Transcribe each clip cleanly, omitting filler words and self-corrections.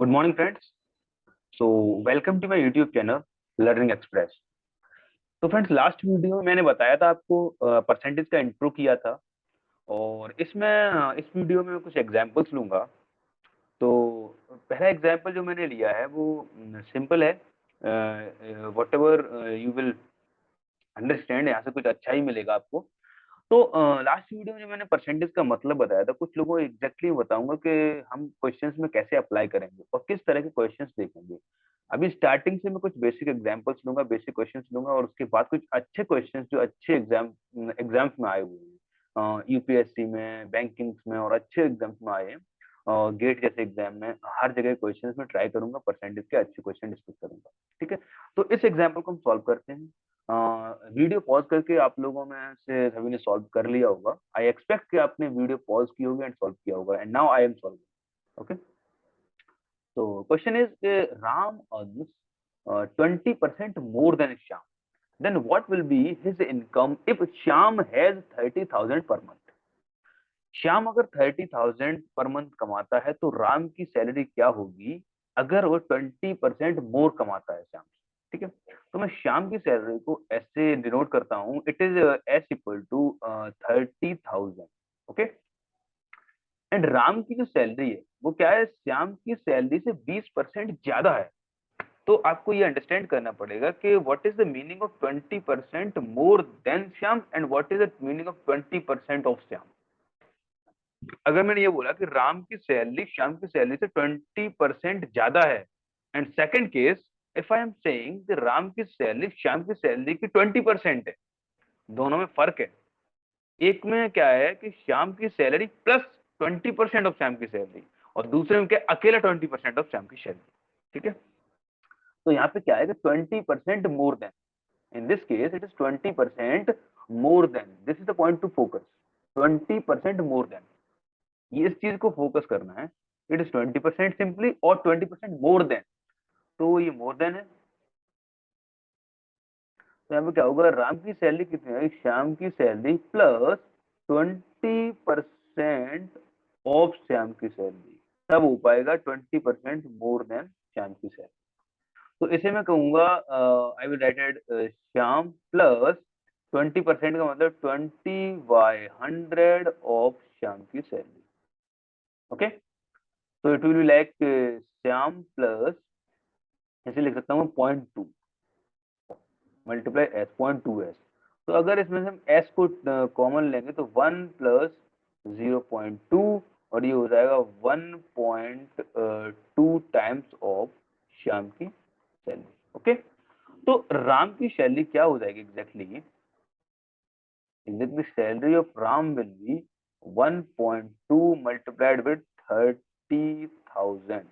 Good morning friends. So welcome to my YouTube channel Learning Express. तो friends, last video में मैंने बताया था आपको परसेंटेज का इंट्रो किया था, और इस वीडियो में मैं कुछ एग्जांपल्स लूंगा। तो पहला एग्जांपल जो मैंने लिया है वो सिंपल है। What ever you will understand, यहाँ से कुछ अच्छा ही मिलेगा आपको। तो लास्ट वीडियो में जो मैंने परसेंटेज का मतलब बताया था, कुछ लोगों को एग्जैक्टली बताऊंगा कि हम क्वेश्चंस में कैसे अप्लाई करेंगे और किस तरह के क्वेश्चंस देखेंगे। अभी स्टार्टिंग से मैं कुछ बेसिक एग्जांपल्स लूंगा, बेसिक क्वेश्चंस लूंगा, और उसके बाद कुछ अच्छे क्वेश्चंस जो अच्छे एग्जाम्स में आए हुए हैं, यूपीएससी में, बैंकिंग्स में, और अच्छे एग्जाम्स में आए हैं, गेट जैसे एग्जाम में। हर जगह क्वेश्चंस में ट्राई करूंगा, परसेंटेज के अच्छे क्वेश्चन डिस्कस करूंगा। ठीक है, तो इस एग्जाम्पल को हम सॉल्व करते हैं। वीडियो पॉज करके आप लोगों में से सभी ने सॉल्व कर लिया होगा। आई एक्सपेक्ट कि आपने वीडियो पॉज की होगी एंड सॉल्व किया होगा, and now I am solving. Okay, तो question is Ram earns 20% more than Shyam, then what will be his income if Shyam has 30,000 per month? Shyam अगर 30,000 पर मंथ कमाता है तो राम की सैलरी क्या होगी अगर वो 20% मोर कमाता है श्याम से। ठीक है, तो मैं श्याम की सैलरी को ऐसे डिनोट करता हूँ, it is as equal to 30,000। Okay, and Ram की जो सैलरी है वो क्या है, श्याम की सैलरी से 20% ज्यादा है। तो आपको ये अंडरस्टैंड करना पड़ेगा कि what is the meaning of 20% more than Shyam and what is the meaning of 20% of Shyam. अगर मैंने ये बोला कि राम की सैलरी श्याम की सैलरी से 20% ज्यादा है, and second case, if I am saying Ram की सैलरी श्याम की सैलरी की 20% है, दोनों में फर्क है। एक में क्या है कि श्याम की सैलरी प्लस 20% ऑफ श्याम की सैलरी, और दूसरे में क्या, अकेला 20% ऑफ श्याम की सैलरी। ठीक है, तो यहाँ पे क्या है कि 20% more then, in this case it is 20% more then, this is the point two focus. 20% more then, ये इस चीज को फोकस करना है। इट इज 20% सिंपली, और 20% मोर देन, तो ये मोर देन है। तो यहाँ पे क्या होगा, राम की सैलरी कितनी है, श्याम की सैलरी प्लस 20% ऑफ श्याम की सैलरी, तब हो पाएगा 20% मोर देन श्याम की सैलरी। तो इसे मैं कहूंगा, I will write it Shyam plus 20% का मतलब 20/100 ऑफ श्याम की सैलरी। ओके, तो it will be like Shyam plus, ऐसे लिख सकता हूँ 0.2 मल्टीप्लाई एस, 0.2s। तो अगर इसमें से हम एस को कॉमन लेंगे तो 1 प्लस 0.2, और ये हो जाएगा 1.2 टाइम्स ऑफ श्याम की सैलरी। ओके, तो राम की सैलरी क्या हो जाएगी exactly, salary of Ram will be 1.2 multiplied with 30,000।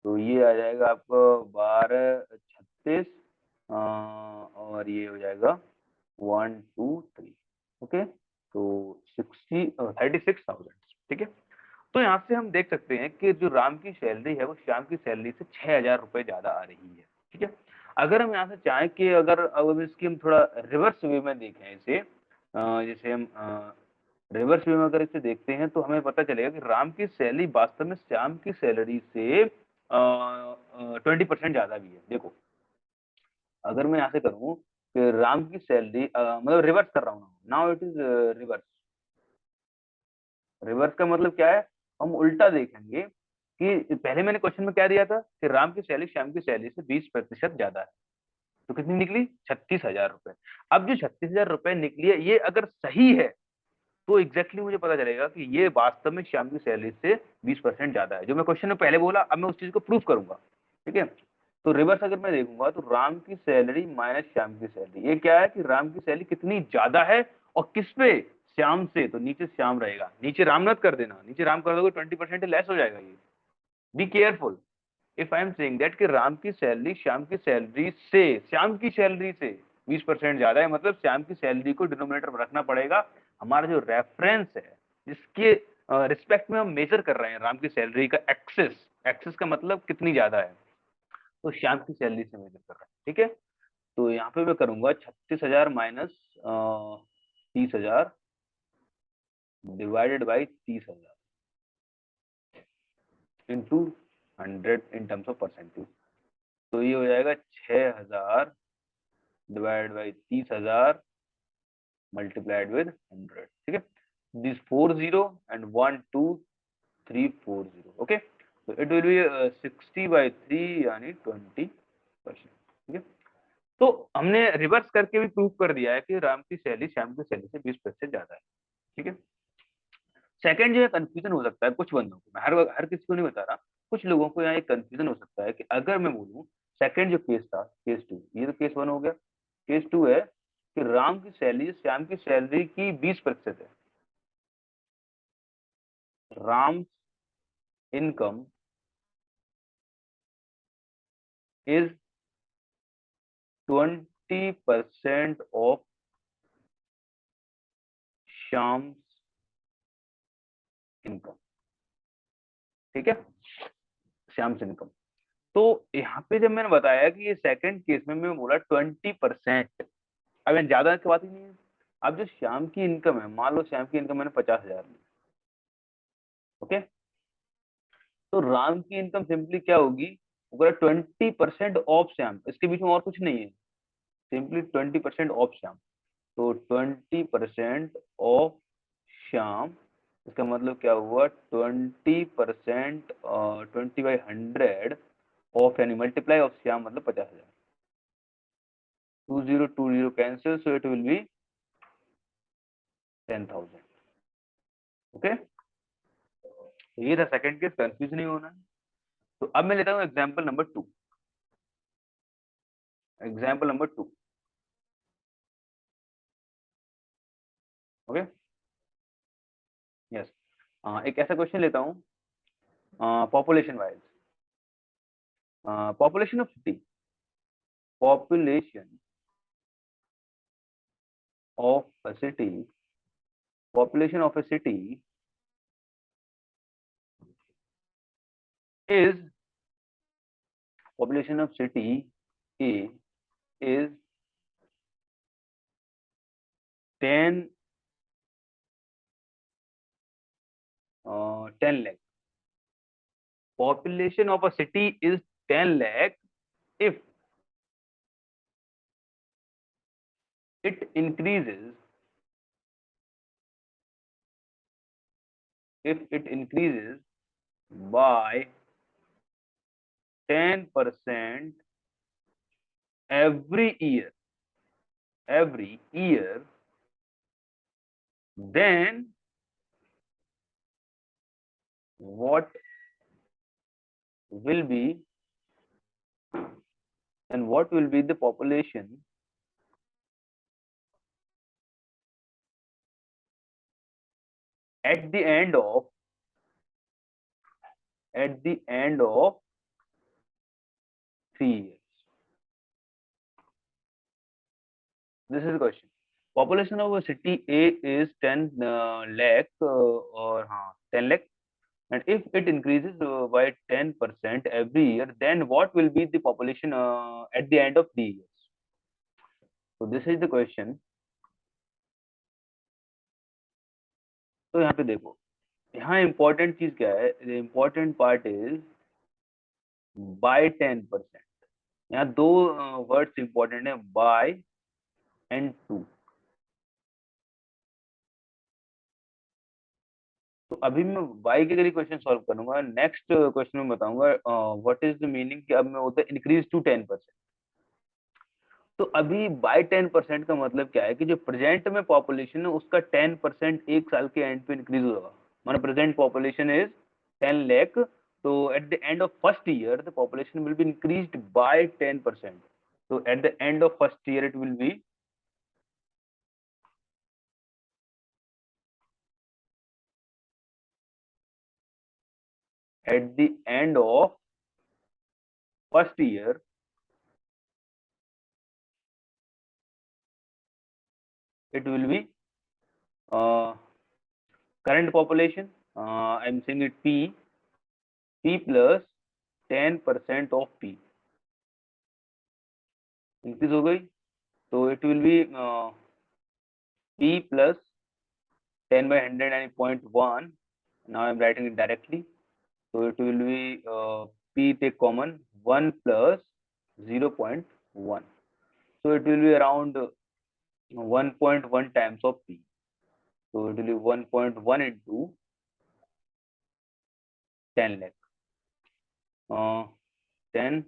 तो ये आ जाएगा आपको 12 36, और ये हो जाएगा 1 2 3। ओके, तो 36,000। ठीक है, तो यहाँ से हम देख सकते हैं कि जो राम की सैलरी है वो श्याम की सैलरी से 6,000 रुपए ज्यादा आ रही है। ठीक है, अगर हम यहाँ से चाहें कि अगर इसकी हम थोड़ा रिवर्स वे में देखें इसे, जैसे हम रिवर्स वे में अगर इसे देखते हैं तो हमें पता चलेगा कि राम की सैलरी वास्तव में श्याम की सैलरी से 20% ज्यादा भी है। देखो, अगर मैं यहाँ से करूँ कि राम की सैलरी, मतलब रिवर्स कर रहा हूँ, now it is reverse. Reverse का मतलब क्या है, हम उल्टा देखेंगे कि पहले मैंने क्वेश्चन में क्या दिया था कि राम की सैलरी श्याम की सैलरी से 20% ज्यादा है, तो कितनी निकली, 36,000 रुपए। अब जो 36,000 रुपए निकली है, ये अगर सही है तो एग्जैक्टली मुझे पता चलेगा कि ये वास्तव में श्याम की सैलरी से 20% ज्यादा है, जो मैं क्वेश्चन में पहले बोला। अब मैं उस चीज को प्रूव करूंगा। ठीक है, तो रिवर्स अगर मैं देखूंगा तो राम की सैलरी माइनस श्याम की सैलरी, ये क्या है कि राम की सैलरी कितनी ज्यादा है और किस पे, श्याम से। तो नीचे श्याम रहेगा, नीचे राम मत कर देना, नीचे राम कर दोगे 20% लेस हो जाएगा। ये be careful, if I am saying that कि राम की सैलरी श्याम की सैलरी से, श्याम की सैलरी से 20% ज्यादा है, मतलब श्याम की सैलरी को डिनोमिनेटर में रखना पड़ेगा। हमारा जो रेफरेंस है जिसके रिस्पेक्ट में हम मेजर कर रहे हैं राम की सैलरी का एक्सेस, एक्सेस का मतलब कितनी ज्यादा है, तो श्याम की सैलरी से मेजर कर रहे हैं। ठीक है, तो यहाँ पे मैं करूंगा 36,000 minus 30,000 divided by 30,000 into 100 in terms of percentage. तो ये हो जाएगा 6000 डिवाइड बाई 30,000 मल्टीप्लाइड विद 100। ठीक है, दिस 40 and 12340। ओके, तो इट विल बी 60/3 यानी 20%। ठीक है, तो हमने रिवर्स करके भी प्रूव कर दिया है कि राम की सैलरी श्याम की सैलरी से 20% ज्यादा है। ठीक है, सेकंड जो है कंफ्यूजन हो सकता है कुछ बंदों को, मैं हर किसी को नहीं बता रहा, कुछ लोगों को यहाँ एक कंफ्यूजन हो सकता है कि अगर मैं बोलूँ सेकंड जो केस था, केस टू, ये तो केस वन हो गया, केस टू है कि राम की सैलरी श्याम की सैलरी की 20% है। Ram income is 20% of Shyam income. ठीक है, श्याम इनकम। तो यहाँ पे जब मैंने बताया कि ये सेकंड केस में मैं बोला 20%, अब यहाँ ज्यादा की बात ही नहीं है। अब जो श्याम की इनकम है, मान लो श्याम की इनकम मैंने 50,000 ली, ओके, तो राम की इनकम सिंपली क्या होगी, 20% ऑफ श्याम, इसके बीच में और कुछ नहीं है, सिंपली 20% ऑफ श्याम। तो 20% ऑफ श्याम, इसका मतलब क्या हुआ, 20%, 20/100 ऑफ यानी मल्टीप्लाई ऑफ श्याम मतलब 50,000। 2020 cancel, so it will be 10,000। Okay, तो ये था सेकंड केस, कंफ्यूज नहीं होना है। तो अब मैं लेता हूँ example number 2। Example number 2, okay, yes. एक ऐसा क्वेश्चन लेता हूँ, population wise, population of city, population of a city, population of a city is, population of city A is 10 10 lakh. Population of a city is 10 lakh if it increases, by 10% every year, then what will be, the population at the end of 3 years? This is the question. Population of a city A is 10 lakh, or 10 lakh, and if it increases by 10% every year, then what will be the population at the end of 3 years? So this is the question. तो यहाँ पे देखो, यहाँ important चीज क्या है, the important part is by 10%। यहाँ दो वर्ड्स इंपॉर्टेंट है, by and to। तो अभी मैं बाई के लिए क्वेश्चन सॉल्व करूंगा, नेक्स्ट क्वेश्चन में बताऊंगा व्हाट इज द मीनिंग कि अब मैं होता है इंक्रीज टू 10%। तो अभी बाय 10% का मतलब क्या है कि जो प्रेजेंट में पॉपुलेशन है उसका 10% एक साल के एंड पे इंक्रीज होगा। माना प्रेजेंट पॉपुलेशन इज 10 लाख, तो eight the end of first year the population will be increased by 10%। तो eight the end of first year it will be at the end of first year it will be current population, I'm saying it p plus 10% of p increase हो गई, तो it will be p plus 10/100 and 0.1. Now I'm writing it directly, so it will be p take common 1 plus 0.1, so it will be around 1.1 times of p, so it will be 1.1 into 10 lakh, 10,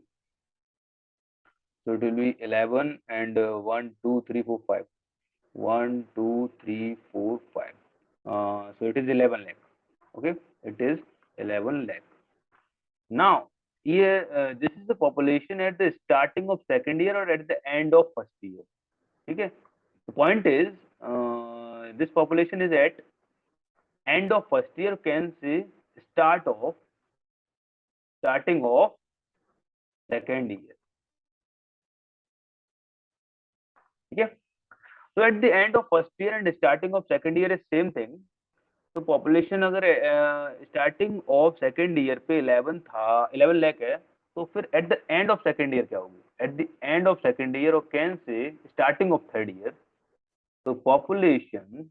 so it will be 11 and 1 2 3 4 5, 1 2 3 4 5, so it is 11 lakh. Okay, it is 11 lakh. Now here this is the population at the starting of second year or at the end of first year. Okay, the point is this population is at end of first year, can say starting of second year. Okay, so at the end of first year and starting of second year is same thing. तो population अगर starting of second year पे 11 था, 11 लाख है, तो फिर at the end of second year क्या होगी? At the end of second year और can say starting of third year, तो population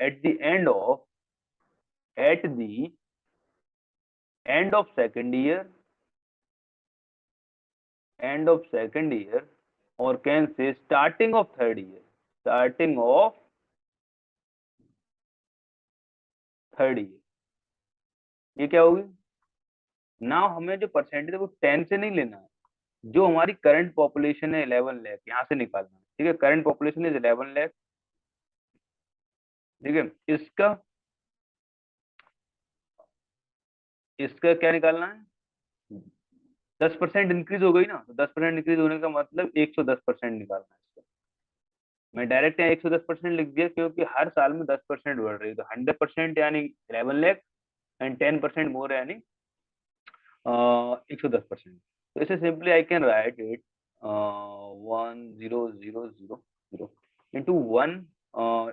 at the end of second year और can say starting of third year, ये क्या होगी? ना हमें जो परसेंटेज है वो 10 से नहीं लेना है, जो हमारी करंट पॉपुलेशन है 11 लाख, यहाँ से निकालना है। ठीक है, करंट पॉपुलेशन इज 11 लाख। ठीक है, इसका क्या निकालना है? 10% इंक्रीज हो गई ना, तो 10% इंक्रीज होने का मतलब 110% निकालना है इसका। मैं डायरेक्ट यहाँ 110% लिख दिया क्योंकि हर साल में 10% बढ़ रही है, तो 100% यानी 11 लाख एंड 10% मोर यानी 110%। तो इसे simply I can write it 1000 into 1,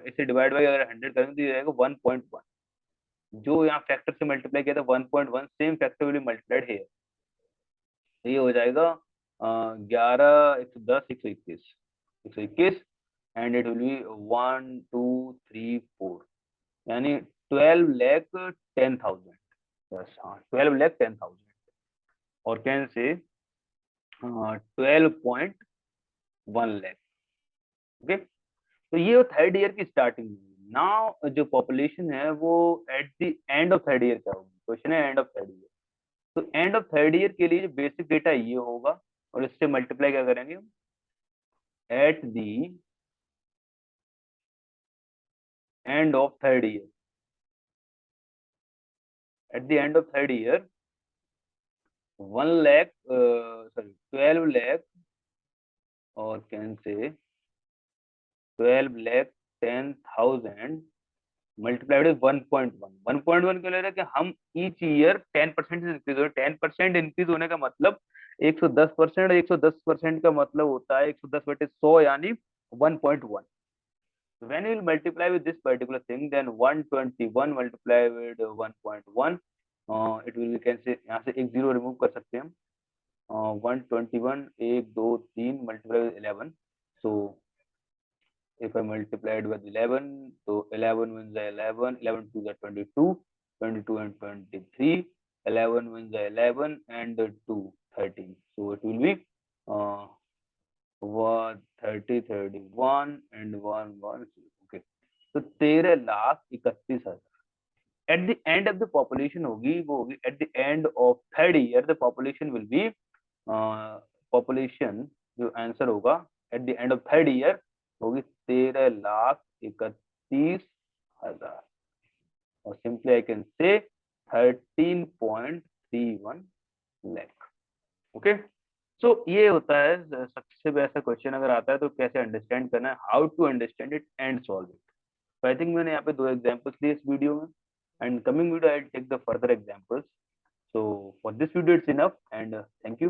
इसे डिवाइड बाई अगर 100 करेंगे तो ये रहेगा 1.1, जो यहाँ फैक्टर से मल्टीप्लाई किया था 1.1, same factor will be multiplied here, ये हो जाएगा 11, 110, 121 एंड इट विल बी 1 2 3 4, यानी 12,10,000। बस हाँ, 12,10,000 और कैन से 12.1 लाख। ओके, तो ये थर्ड ईयर की स्टार्टिंग में। नाउ जो पॉपुलेशन है वो eight the end of third year क्या होगी? क्वेश्चन है एंड ऑफ थर्ड ईयर, तो एंड ऑफ थर्ड ईयर के लिए जो बेसिक डेटा ये होगा और इससे मल्टीप्लाई क्या करेंगे? Eight the end of third year, eight the end of third year 1 lakh, sorry 12 lakh और कैन से 12,10,000 मल्टीप्लाइड विद 1.1। 1.1 क्यों ले रहे हैं कि हम ईच ईयर 10% इंक्रीज हो रहा है। 10% इंक्रीज होने का मतलब 110%, 110% का मतलब होता है 110 बटे 100 यानी 1.1। When you will multiply with this particular thing, then 121 multiply with 1.1, it will be, can say यहाँ से एक जीरो रिमूव कर सकते हैं हम, 121 1 2 3 multiply with 11, so if I multiplied with 11, so 11 wins the 11, 11 2 the 22, 22 and 23, 11 wins the 11 and the 2 13, so it will be 30 31 and 1 1, okay, तो 13,31,000 eight the end of the population होगी, वो होगी at the end of third year the population will be, population जो answer होगा eight the end of third year होगी 13,31,000 और simply I can say 13.31 lakh. Okay, सो ये होता है सबसे ऐसा क्वेश्चन अगर आता है तो कैसे अंडरस्टैंड करना है, how to understand it and solve it. तो आई थिंक मैंने यहाँ पे 2 एग्जांपल्स लिए इस वीडियो में, and coming video I'll take the further examples. So for this video it's enough and thank you.